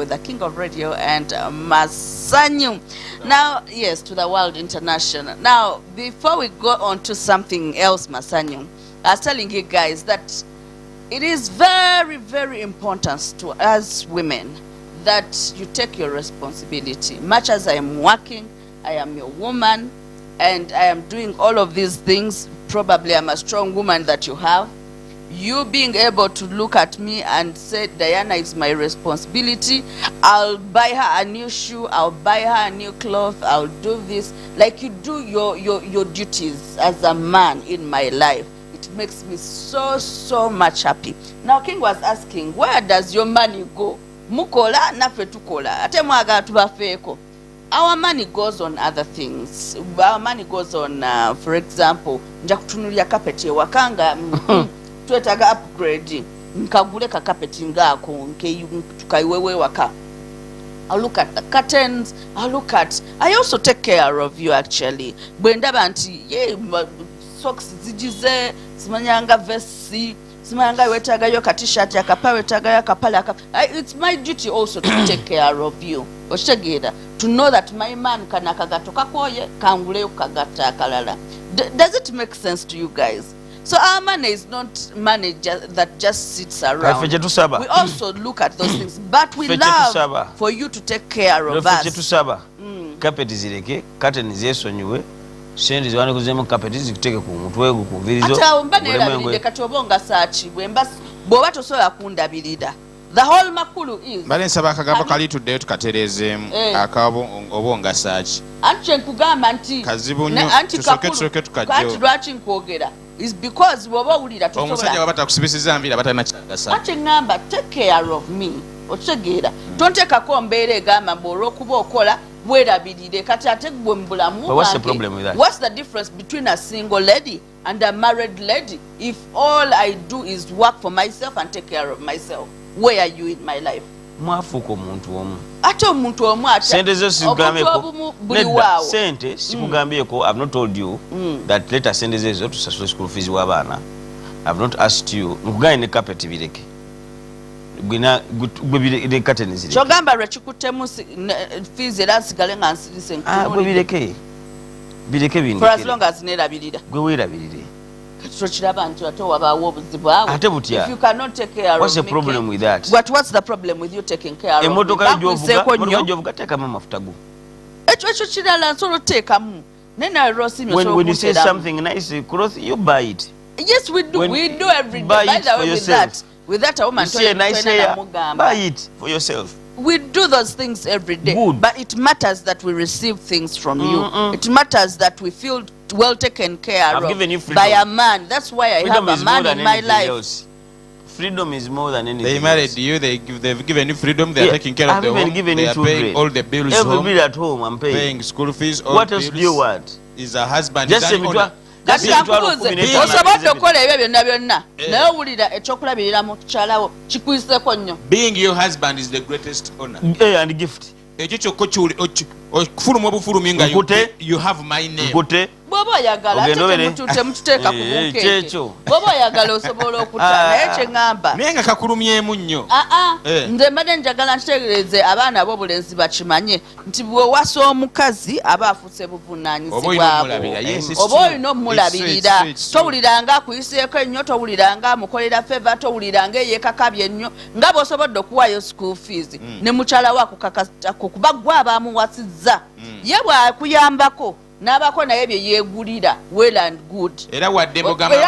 with the King of Radio and Masanyu. Now, yes, to the World International. Now, before we go on to something else, Masanyu, I was telling you guys that it is very, very important to us women that you take your responsibility. Much as I am working, I am your woman, and I am doing all of these things. Probably I'm a strong woman that you have. You being able to look at me and say, Diana, is my responsibility. I'll buy her a new shoe. I'll buy her a new cloth. I'll do this. Like you do your duties as a man in my life. It makes me so much happy. Now, King was asking, where does your money go? Mukola nafe tukola. Ate mwaga tubafeko. Our money goes on other things. Our money goes on, for example, nja kutunulia carpet wakanga twetaga upgrade nkagule ka carpet ngako nke tukaiwewe waka. I look at the curtains. I also take care of you actually. Bwendaba nti socks zijize simanyanga vesti simanyanga wetaga yo t-shirt yakapa wetaga yakapala. It's my duty also to take care of you. Oshegeda to know that my man kana kagatoka koye kangule kagata kalala. Does it make sense to you guys? So our money is not money that just sits around. We also look at those things, but we love for you to take care of us. Carpet zireke, curtain zesonywe, sendi ziwane kuzema carpet zikuteke ku mutwe gukuvirizo. Ata umbanera bilide katobonga sachi bwemba boba tosola kundabirida. The whole makulu is bale nsaba akagabo kali tudde tukaterezemu akabo obonga sachi. Anche nkugamba nti kazibunyo tusoke tukajjo. Kati lwaki nkwogera is because woba ulira tosobola. Omusajja wabata kusibisiza ambira batana kyagasa. Ate ngamba take care of me. Otegera tonteka ko mbeere gamba mbolo kuba okola werabirire kati ate gwe mbulamu. But what's the problem with that? What's the difference between a single lady and a married lady if all I do is work for myself and take care of myself? Where are you in my life? Mwafuko omuntu omu. Ate omuntu omu ate sente zo sikugambeko nedda sente sikugambeko. I've not told you that later sente zo tusasula school fees w'abaana. I've not asked you nkuganye ne carpet bireke gwina gwe curtain zireke kyogamba lwe kikuttemu fees era nsigale nga nsirise gwe bireke bindi for as long as neerabirira gwe weerabirire tukiraba nti ate wabaawo obuzibu awo. Ate butya. If you cannot take care what's of the problem with that? What's the problem with you taking care of me? Emotoka jovuga teekamu amafuta go. Ekyo kirala nsobola oteekamu. Nena Rosi when you say something nice, cloth, you buy it. Yes, we do. We do every day. By the way, with that a woman say a nice hair, buy it for yourself. We do those things every day. Good. But it matters that we receive things from you. It matters that we feel well taken care of by a man. That's why I have a man in my life. Else. Freedom is more than anything. They married you. They've given you freedom. They're taking care of the home. They are paying all the bills. Every bill at home, I'm paying school fees. All what else do you want? Is a husband. Just osobola okukola ebyo byonna byonna naye owulira ekyokulabirira mu kukyalawo kikuyiseko nnyo. Being your husband is the greatest honor and gift. Ekyo kyokka okufuluma obufulumi nga you have my name. Bw'oba oyagala temututeeka ku bukeeke. Bw'oba oyagala osobola okutta naye kye ŋŋamba. Naye nga kakulumyemu nnyo. Nze mbadde njagala ntegeereze abaana ab'obulenzi bakimanye nti bw'owasa omukazi aba afuuse buvunaanyizibwabwo. Oba olina omulabirira. Towuliranga akuyiseeko ennyo, towuliranga amukolera feva, towuliranga eyeekakabye ennyo nga bw'osobodde okuwaayo school fees ne mukyalawo akukakatako kuba gwe abaamuwasizza. Ye bw'akuyambako n'abako naye bye yeegulira well and good. Era wadde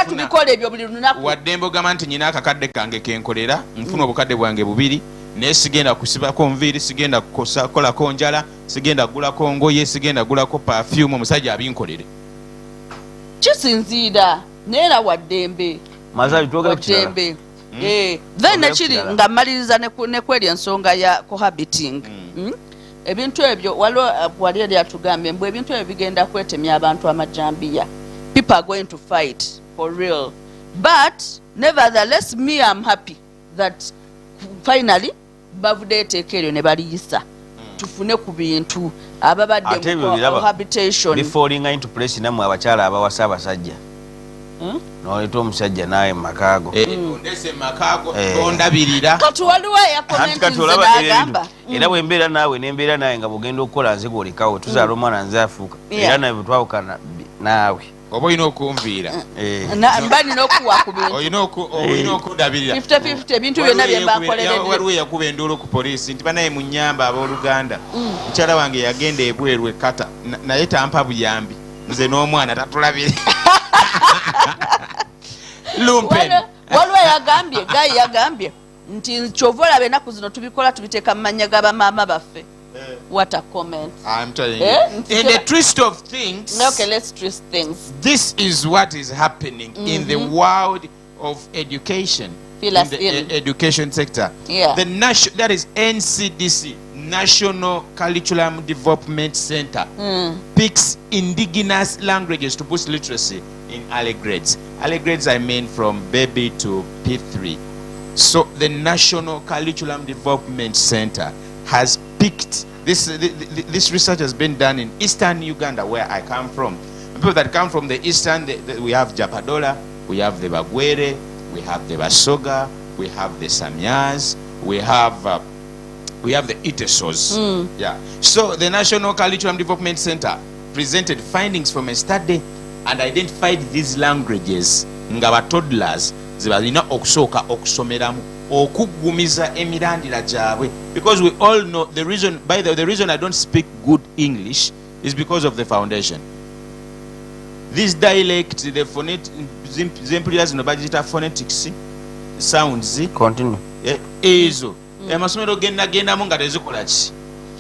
tubikola ebyo buli lunaku. Wadde mbogamba nti nyina akakadde kange kenkolera nfuna obukadde bwange bubiri naye sigenda kusibako nviiri, sigenda kukolako njala, sigenda kugulako ngoye, sigenda kugulako perfume omusajja abinkolere. Kisinziira naye era waddembe. Mazali twogera kukyala. Then nekiri nga mmaliriza ne kweri ensonga ya cohabiting. Ebintu ebyo wali eri atugambye mbu ebintu ebyo bigenda kwetemya abantu amajambiya. People are going to fight for real. But nevertheless me I'm happy that finally bavudde etteeka eryo ne baliyisa. Tufune ku bintu ababadde mu cohabitation. Before falling into place namwe abakyala abawasa abasajja. noleeta omusajja naye makaago ondese makaago ondabirira kati waliwo yakomentinagamba era bwembeera naawe nembeera naye nga bwogenda okukola nze gwolekawo tuzaala omwana nze afuuka era nawe bwetwawukana naawe oba olina okunviira mba nina okuwa ku bintu olina okundabirira 50-50 ebintu byonna waliwo eyakuba enduulu ku poliisi nti banaye munyamba abooluganda mukyala wange yagenda ebweru ekata naye tampa buyambi nze n'omwana tatulabire lumpen waliwo gayi yagambye nti kyova olaba ennaku zino tubikola tubiteeka mu mannya g'abamaama baffe. What a comment. I'm telling you. In the twist of things, okay, let's twist things. This is what is happening in the world of education. In the education sector. Yeah. That is NCDC, National Curriculum Development Center, picks indigenous languages to boost literacy in early grades. Early grades, I mean from baby to P3. So the National Curriculum Development Center has picked this research has been done in eastern Uganda, where I come from. People that come from the eastern, we have Japadola, we have the Bagwere, we have the Basoga, we have the Samyas, we have the Itesos. Yeah. So the National Curriculum Development Center presented findings from a study and identified these languages nga toddlers zibalina okusooka okusomeramu okugumiza emirandira gyabwe, because we all know the reason. By the reason I don't speak good English is because of the foundation. This dialect, the phonetic, zempulira zino bagita phonetics, sounds. Continue. Ezo amasomero gendamu nga tezikola ki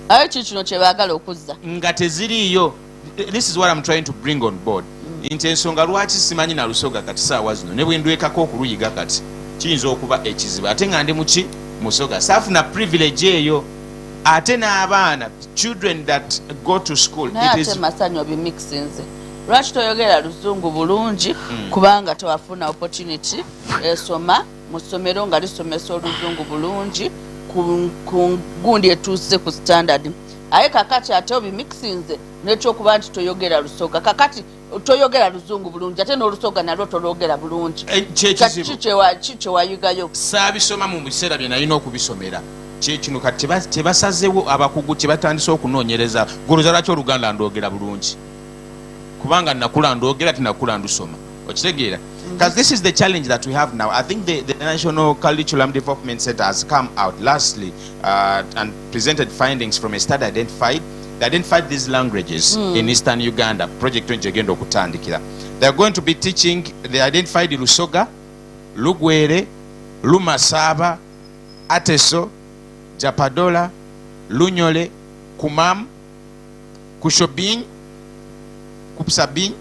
ayo kino kye baagala okuzza nga teziriiyo. This is what I'm trying to bring on board. Nti ensonga lwaki simanyi na lusoga kati saawa zino ne bwe ndwekako okuluyiga kati kiyinza okuba ekizibu ate nga ndi muki musoga saafuna privilege eyo ate n'abaana children that go to school it is Masanyu obimixinze lwaki toyogera luzungu bulungi kubanga tewafuna opportunity esoma mu ssomero nga lisomesa oluzungu bulungi ku gundi etuuse ku standard aye kakati ate obimixinze n'ekyokuba nti toyogera lusoga kakati toyogera luzungu bulungi ate n'olusoga nalwo tolwogera bulungi kyewayigayo saabisoma mu biseera bye nalina okubisomera kyekino kati tebasazewo abakugu kyebatandise okunoonyereza goloza lwaki oluganda ndogera bulungi kubanga nakula ndogera tinakula ndusoma okitegeera. Because this is the challenge that we have now. I think the National Curriculum Development Center has come out lastly and presented findings from a study identified these languages in eastern Uganda. Project Njegendo Kutandikira. They are going to be teaching. They identified Lusoga, Lugwere, Lumasaba, Ateso, Japadola, Lunyole, Kumam, Kushobin, Kupsabin.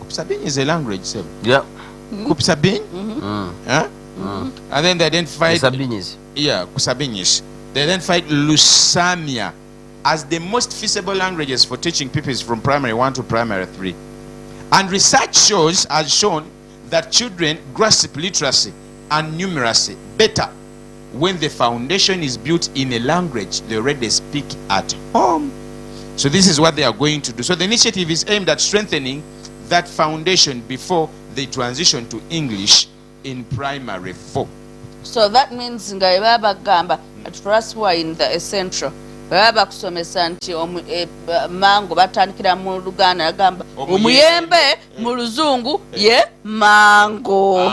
Kupsabin is a language, sir. Yeah. Kupsabin. And then they identified Kusabinis. They identified Lusamia as the most feasible languages for teaching pupils from primary 1 to primary 3. And research has shown that children grasp literacy and numeracy better when the foundation is built in a language they already speak at home. So this is what they are going to do. So the initiative is aimed at strengthening that foundation before they transition to English in primary 4. So that means nga baba gamba for us who are in the essential baba kusomesa nti mango batandikira mu Luganda gamba omuyembe mu luzungu ye mango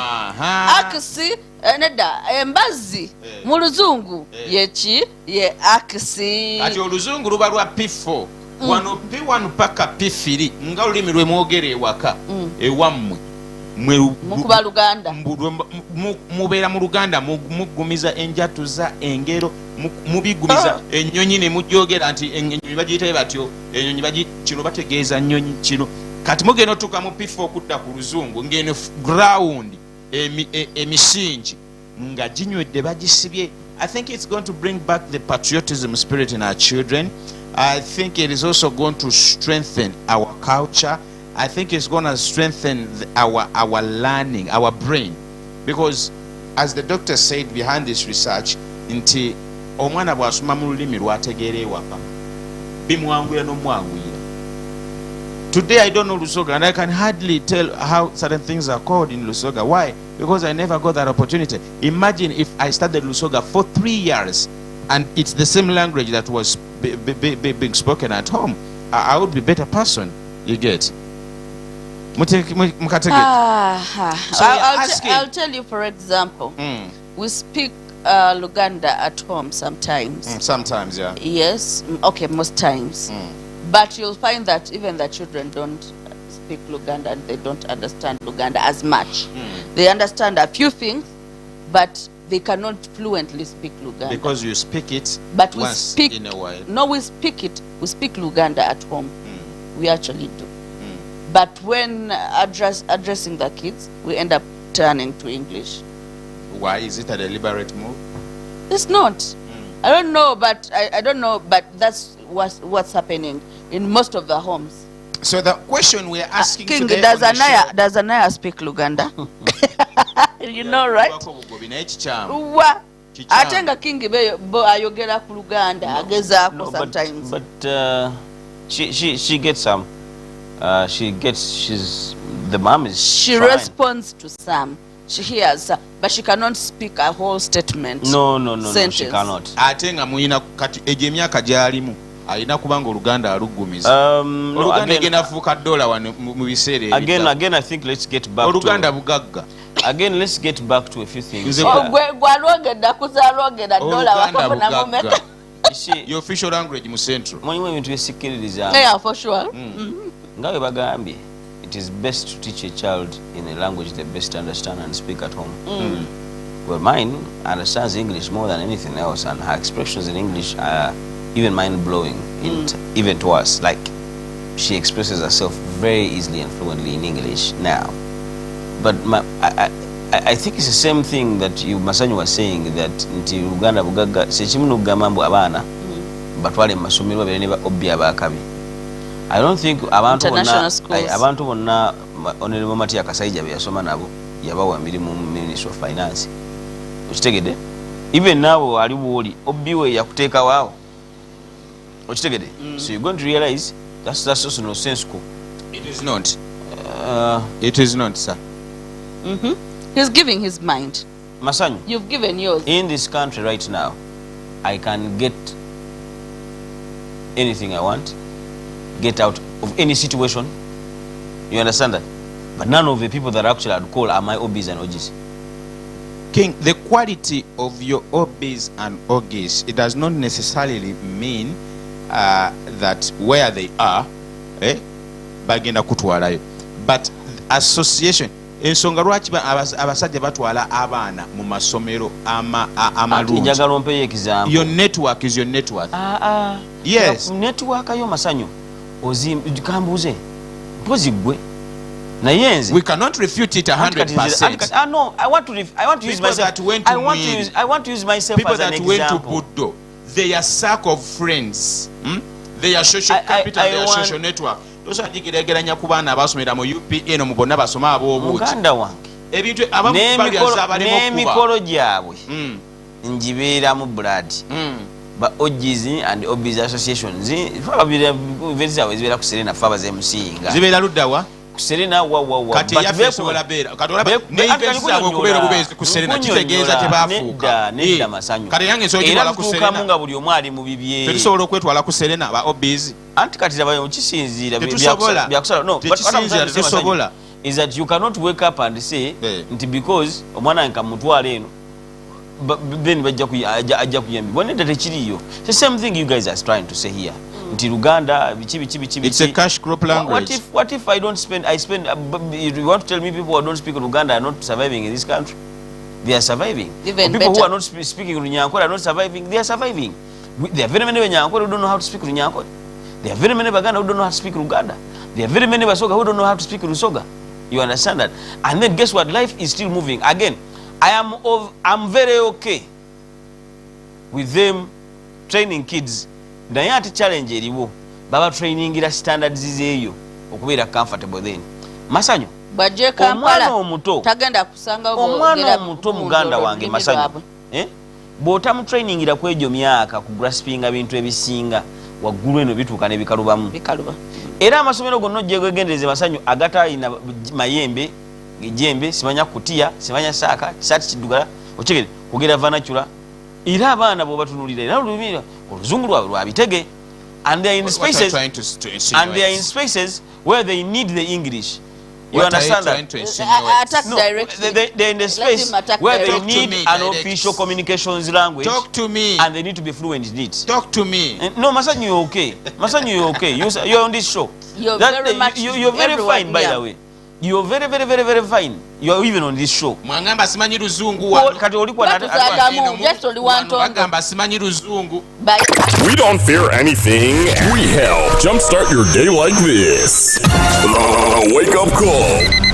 akisi nedda embazi mu luzungu ye akisi ati oluzungu luba lwa P4 wano P1 paka P3 nga olulimi lwe mwogere ewaka ewammwe mukuba Luganda mubeera mu Luganda mugumiza enjatuza engero mubigumiza ennyonyi ne mujogera nti ennyonyi bagiyitaye batyo ennyonyi kino bategeeza nnyonyi kino kati mugenda otuuka mu P4 okudda ku luzungu ng'eno ground emisingi nga ginywedde bagisibye. I think it's going to bring back the patriotism spirit in our children. I think it is also going to strengthen our culture. I think it's going to strengthen our learning, our brain. Because as the doctor said behind this research, nti omwana bw'asoma mu lulimi lw'ategeera ewaka bimwanguyira n'omwanguyira Today I don't know Lusoga, and I can hardly tell how certain things are called in Lusoga. Why? Because I never got that opportunity. Imagine if I studied Lusoga for 3 years and it's the same language that was being spoken at home. I would be a better person. You get? So I'll tell you, for example, we speak Luganda at home sometimes. Sometimes, yeah. Yes, okay, most times. But you'll find that even the children don't speak Luganda and they don't understand Luganda as much. They understand a few things, but they cannot fluently speak Luganda. Because you speak it but once we speak, in a while. No, we speak it. We speak Luganda at home. We actually do. But when addressing the kids, we end up turning to English. Why? Is it a deliberate move? It's not. I don't know, but I don't know, but that's what's happening in most of the homes. So the question we're asking King, today does Anaya speak Luganda? You know, right? Atenga King ayogera ku Luganda agezaako sometimes. But she gets some. The mom is. She trying. responds to some. She hears, but she cannot speak a whole statement. No, she cannot. Atenga muyina kati ejemyaka gyalimu alina kubanga Oluganda alugumiza. Oluganda egenda fuuka dola wano mu biseera again I think let's get back Oluganda bugagga. Again, let's get back to a few things. Your official language mu central. Yeah, for sure. It is best to teach a child in a language they best understand and speak at home. Well, mine understands English more than anything else, and her expressions in English are even mind-blowing, even to us. Like, she expresses herself very easily and fluently in English now. But I think it's the same thing that Masanyu was saying, that nti Uganda bugaga sechimuno gamambo abana batwale masomero babeneba obya bakabi. I don't think abantu bonna Honorable Mati Akasaija byasoma nabo yabawa mirimu Ministry of Finance. Okitegede? Even now ali woli obiwe yakuteeka wao. Okitegede? So you're going to realize that's also no sense ko. It is not. It is not, sir. He's giving his mind. Masanyu, you've given yours. In this country right now, I can get anything I want, get out of any situation. You understand that? But none of the people that actually I'd call are my OBs and OGs. King, the quality of your OBs and OGs, it does not necessarily mean that where they are, bagenda kutwalayo. But association, ensonga lwaki abasajja batwala abaana mu masomero amalungi. Your network is your network. Yes. Network ayo Masanyu ozikambuze mpozi gwe. We cannot refute it 100%. No, I want to use myself. I want to use myself people as an example. People that example. went to Buddo, their circle of friends, their social capital, their social network. Those are the kubaana abasomera mu UPA no mu bonna basoma ab'obuuki. Muganda wange. Ebintu abamu balyaza balimo kuba. N'emikolo gyabwe. Njibeera mu blood. Ba OGs and OBs associations. Events zaabwe zibeera ku Serena Faba zemusinga. Zibeera luddawa? Serena wa kati yaffe sobola beera kati olaba ne events zaabwe okubeera obubeezi ku Serena kitegeeza tebaafuuka. Nedda Masanyu. Kati yange nsobola okutwala ku Serena. Era tutuukamu nga buli omu ali mu bibye. Tetusobola okwetwala ku Serena ba OBs. Anti kati laba kisinziira byakusala. No, but what I'm saying is that you cannot wake up and say nti because omwana nkamutwala eno then bajja kuyambi. Bonedda tekiriyo. The same thing you guys are trying to say here. Nti Luganda bichi. It's a cash crop language. What if I spend you want to tell me people who don't speak Luganda are not surviving in this country? They are surviving. Even people better. Who are not speaking Runyankore are not surviving. They are surviving. There are very many Runyankore who don't know how to speak Runyankore. There are very many Baganda who don't know how to speak Luganda. There are very many Basoga who don't know how to speak Lusoga. You understand that? And then guess what? Life is still moving. Again, I'm very okay with them training kids. Naye ati challenge eriwo baba training ira standards zeeyo okubeera comfortable then. Masanyu bajje Kampala omuto tagenda kusanga omwana omuto muganda wange Masanyu bw'otamu training ira kwejo myaka ku graspinga bintu ebisinga waggulu eno bituuka n'ebikalubamu. Era amasomero gonna ojje gwegendereze Masanyu agataalina mayembe ejjembe simanya kutiya simanya saaka kisaati kiddugala okigere kugera vanachula era abaana bw'obatunulira era olumira oluzungu lwabwe lwabitege and they are in spaces where they need the English. You understand that? No, they're in the space where they need an official communications language. Talk to me. And they need to be fluent in it. Talk to me. No, Masanyu, you're okay. Masanyu, you're okay. You're on this show. You're very fine, by the way. You're very, very, very, very fine. You're even on this show. Mwangamba simanyi luzungu We don't fear anything. We help jumpstart your day like this. The Wake Up Call.